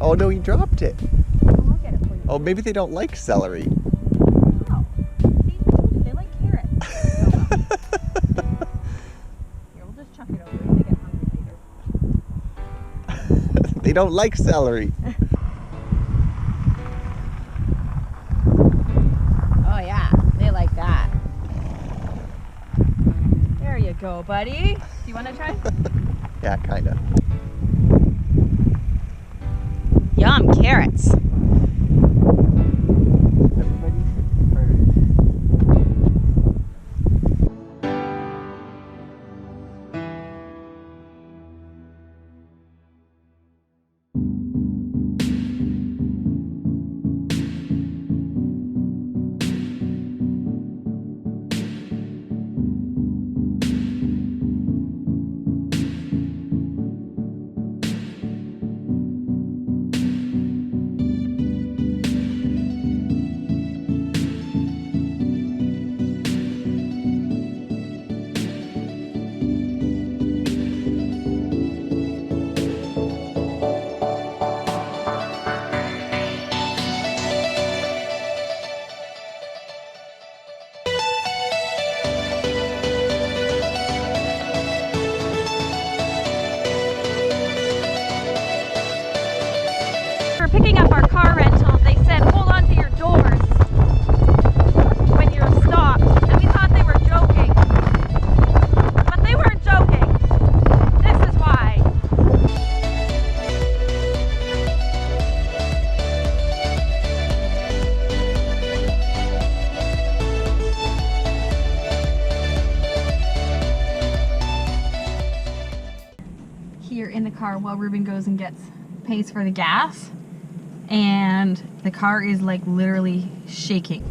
Oh no, he dropped it. I'll get it for you. Oh, maybe they don't like celery. Oh, see, I told you they like carrots. Oh, well. Here, we'll just chuck it over if they get hungry later. They don't like celery. Oh yeah, they like that. There you go, buddy. Do you want to try? Yeah, kinda. Yum, carrots. For picking up our car rental, they said hold on to your doors when you're stopped, and we thought they were joking, but they weren't joking. This is why. Here in the car while Ruben goes and pays for the gas, and the car is like literally shaking.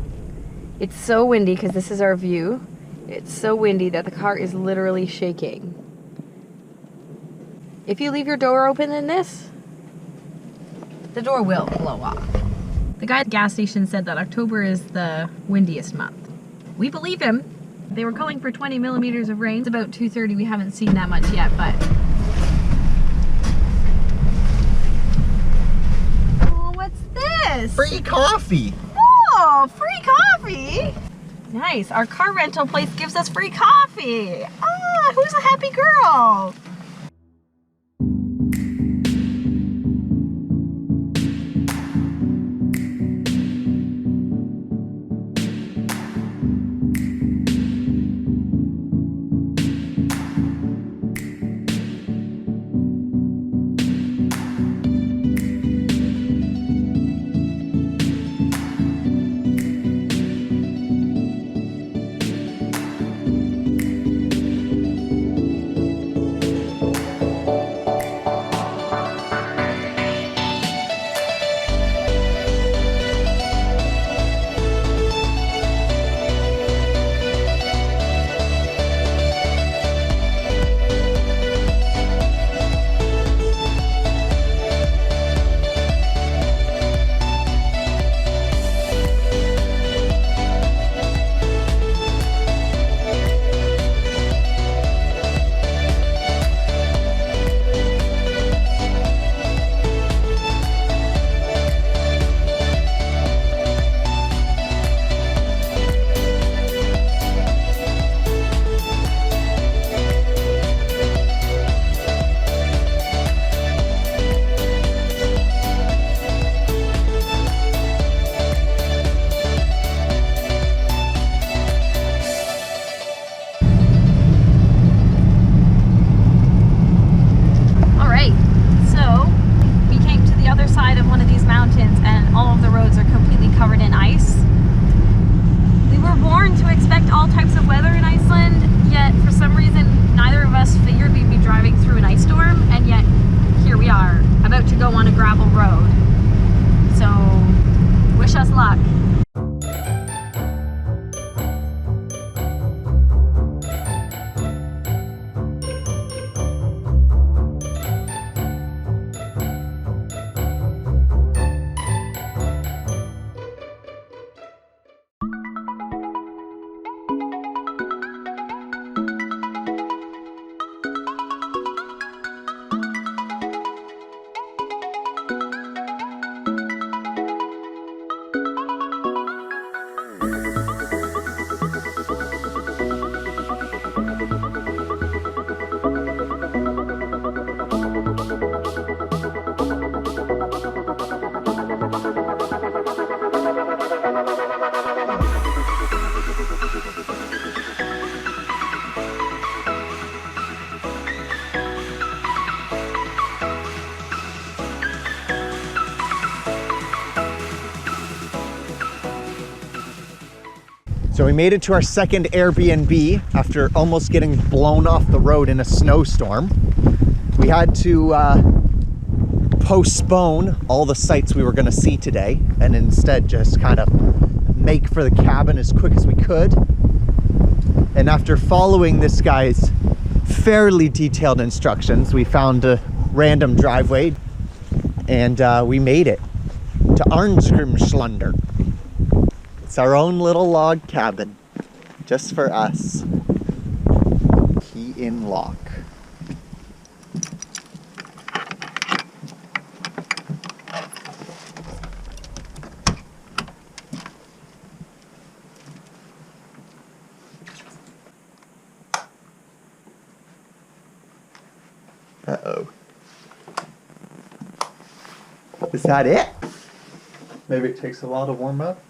It's so windy because this is our view. It's so windy that the car is literally shaking. If you leave your door open in this, the door will blow off. The guy at the gas station said that October is the windiest month. We believe him. They were calling for 20 millimeters of rain. It's about 2:30. We haven't seen that much yet, but Free coffee! Oh, free coffee! Nice. Our car rental place gives us free coffee. Ah, who's a happy girl? So we made it to our second Airbnb after almost getting blown off the road in a snowstorm. We had to postpone all the sights we were going to see today and instead just kind of make for the cabin as quick as we could. And after following this guy's fairly detailed instructions, we found a random driveway and we made it to Arnsgrimslunder. It's our own little log cabin, just for us. Key in lock. Uh-oh. Is that it? Maybe it takes a while to warm up.